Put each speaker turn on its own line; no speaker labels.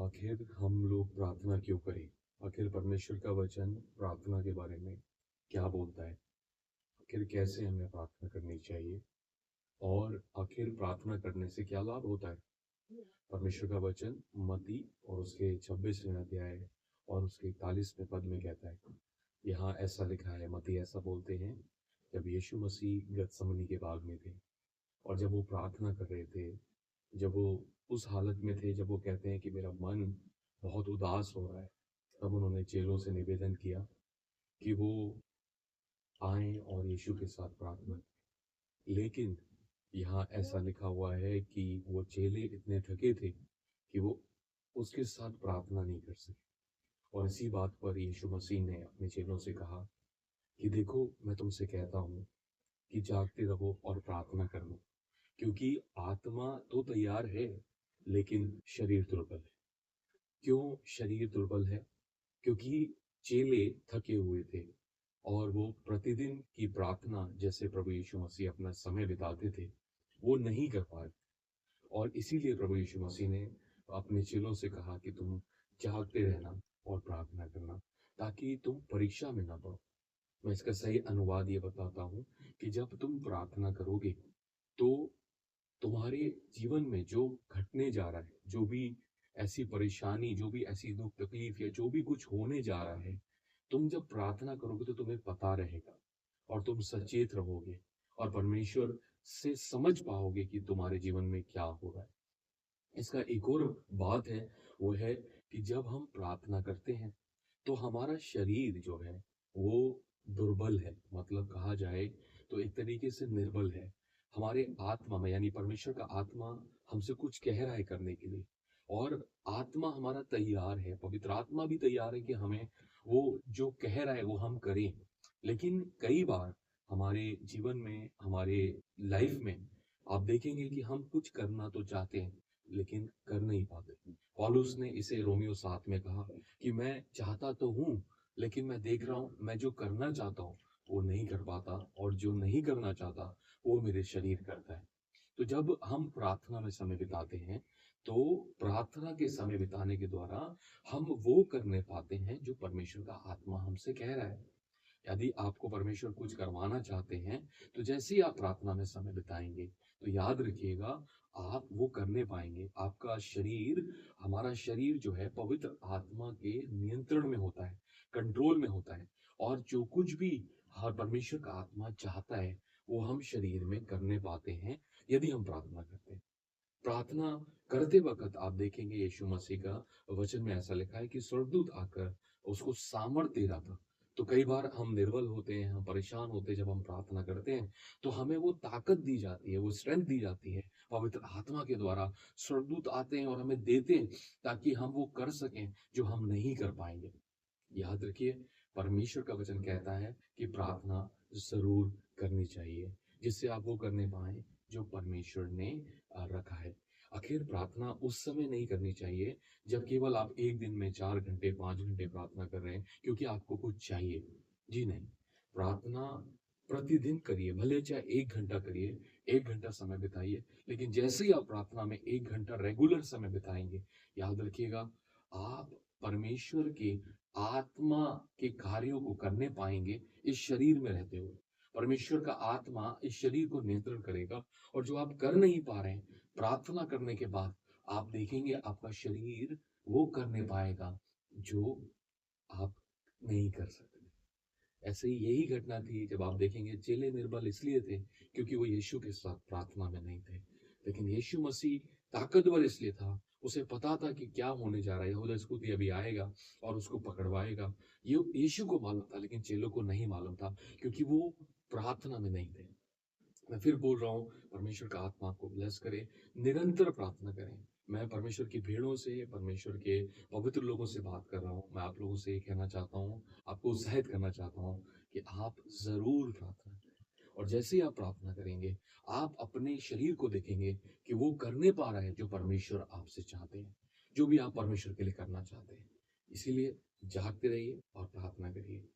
आखिर हम लोग प्रार्थना क्यों करें? आखिर परमेश्वर का वचन प्रार्थना के बारे में क्या बोलता है? आखिर कैसे हमें प्रार्थना करनी चाहिए? और आखिर प्रार्थना करने से क्या लाभ होता है? परमेश्वर का वचन मत्ती और उसके 26वें अध्याय और उसके 41वें पद में कहता है, यहाँ ऐसा लिखा है, मत्ती ऐसा बोलते हैं, जब यीशु मसीह गतसमनी के बाग में थे और जब वो प्रार्थना कर रहे थे, जब वो उस हालत में थे, जब वो कहते हैं कि मेरा मन बहुत उदास हो रहा है, तब उन्होंने चेलों से निवेदन किया कि वो आएं और यीशु के साथ प्रार्थना करें। लेकिन यहाँ ऐसा लिखा हुआ है कि वो चेले इतने थके थे कि वो उसके साथ प्रार्थना नहीं कर सके। और इसी बात पर यीशु मसीह ने अपने चेलों से कहा कि देखो, मैं तुमसे कहता हूँ कि जागते रहो और प्रार्थना करो, क्योंकि आत्मा तो तैयार है लेकिन शरीर दुर्बल है। क्यों शरीर दुर्बल है? क्योंकि चेले थके हुए थे और वो प्रतिदिन की प्रार्थना जैसे प्रभु यीशु मसीह अपना समय बिताते थे, वो नहीं कर पाए। और इसीलिए प्रभु यीशु मसीह ने अपने चेलों से कहा कि तुम जागते रहना और प्रार्थना करना, ताकि तुम परीक्षा में ना पड़ो। मैं इसका सही अनुवाद ये बताता हूँ कि जब तुम प्रार्थना करोगे तो तुम्हारे जीवन में जो घटने जा रहा है, जो भी ऐसी परेशानी, जो भी ऐसी दुख तकलीफ या जो भी कुछ होने जा रहा है, तुम जब प्रार्थना करोगे तो तुम्हें पता रहेगा और तुम सचेत रहोगे और परमेश्वर से समझ पाओगे कि तुम्हारे जीवन में क्या हो रहा है। इसका एक और बात है, वो है कि जब हम प्रार्थना करते हैं तो हमारा शरीर जो है वो दुर्बल है, मतलब कहा जाए तो एक तरीके से निर्बल है। हमारे आत्मा में यानी परमेश्वर का आत्मा हमसे कुछ कह रहा है करने के लिए, और आत्मा हमारा तैयार है, पवित्र आत्मा भी तैयार है कि हमें वो जो कह रहा है वो हम करें। लेकिन कई बार हमारे जीवन में, हमारे लाइफ में आप देखेंगे कि हम कुछ करना तो चाहते हैं लेकिन कर नहीं पाते। पौलुस ने इसे रोमियो 7 में कहा कि मैं चाहता तो हूँ लेकिन मैं देख रहा हूँ मैं जो करना चाहता हूँ वो नहीं कर पाता, और जो नहीं करना चाहता वो मेरे शरीर करता है। तो जब हम प्रार्थना में समय बिताते हैं तो प्रार्थना के समय बिताने के द्वारा हम वो करने पाते हैं जो परमेश्वर का आत्मा हमसे कह रहा है। यदि आपको परमेश्वर कुछ करवाना चाहते हैं तो जैसे ही आप प्रार्थना में समय बिताएंगे तो याद रखिएगा, आप वो करने पाएंगे। आपका शरीर, हमारा शरीर जो है पवित्र आत्मा के नियंत्रण में होता है, कंट्रोल में होता है, और जो कुछ भी हर परमेश्वर का आत्मा चाहता है वो हम शरीर में करने पाते हैं यदि हम प्रार्थना करते हैं। प्रार्थना करते वक्त आप देखेंगे यीशु मसीह का वचन में ऐसा लिखा है कि स्वर्गदूत आकर उसको सामर्थ्य दे रहा था। तो कई बार हम निर्बल होते हैं, हम परेशान होते हैं, जब हम प्रार्थना करते हैं तो हमें वो ताकत दी जाती है, वो स्ट्रेंथ दी जाती है पवित्र आत्मा के द्वारा। स्वर्गदूत आते हैं और हमें देते हैं ताकि हम वो कर सकें जो हम नहीं कर पाएंगे। याद रखिए, परमेश्वर का वचन कहता है कि प्रार्थना जरूर करनी चाहिए, जिससे आप वो करने पाए जो परमेश्वर ने रखा है। आखिर प्रार्थना उस समय नहीं करनी चाहिए जब केवल आप एक दिन में 4 घंटे 5 घंटे प्रार्थना कर रहे हैं क्योंकि आपको कुछ चाहिए। जी नहीं, प्रार्थना प्रतिदिन करिए, भले चाहे 1 घंटा करिए, 1 घंटा समय बिताइए, लेकिन जैसे ही आप प्रार्थना में 1 घंटा रेगुलर समय बिताएंगे, याद रखिएगा, आप परमेश्वर के आत्मा के कार्यों को करने पाएंगे इस शरीर में रहते हुए। परमेश्वर का आत्मा इस शरीर को नियंत्रण करेगा, और जो आप कर नहीं पा रहे हैं, प्रार्थना करने के बाद आप देखेंगे आपका शरीर वो करने पाएगा जो आप नहीं कर सकते। ऐसे ही यही घटना थी, जब आप देखेंगे चेले निर्बल इसलिए थे क्योंकि वो यीशु के साथ प्रार्थना में नहीं थे। लेकिन यीशु मसीह ताकतवर इसलिए था, उसे पता था कि क्या होने जा रहा है, यहूदा इस्करियोती अभी आएगा और उसको पकड़वाएगा। ये यीशु को मालूम था लेकिन चेलों को नहीं मालूम था क्योंकि वो प्रार्थना में नहीं थे। मैं फिर बोल रहा हूँ, परमेश्वर का आत्मा आपको ब्लेस करे, निरंतर प्रार्थना करें। मैं परमेश्वर की भीड़ों से, परमेश्वर के पवित्र लोगों से बात कर रहा हूँ। मैं आप लोगों से ये कहना चाहता हूँ, आपको उत्साहित करना चाहता हूँ कि आप जरूर प्रार्थना करें, और जैसे ही आप प्रार्थना करेंगे आप अपने शरीर को देखेंगे कि वो करने पा रहा है जो परमेश्वर आपसे चाहते हैं, जो भी आप परमेश्वर के लिए करना चाहते हैं। इसीलिए जागते रहिए और प्रार्थना करिए।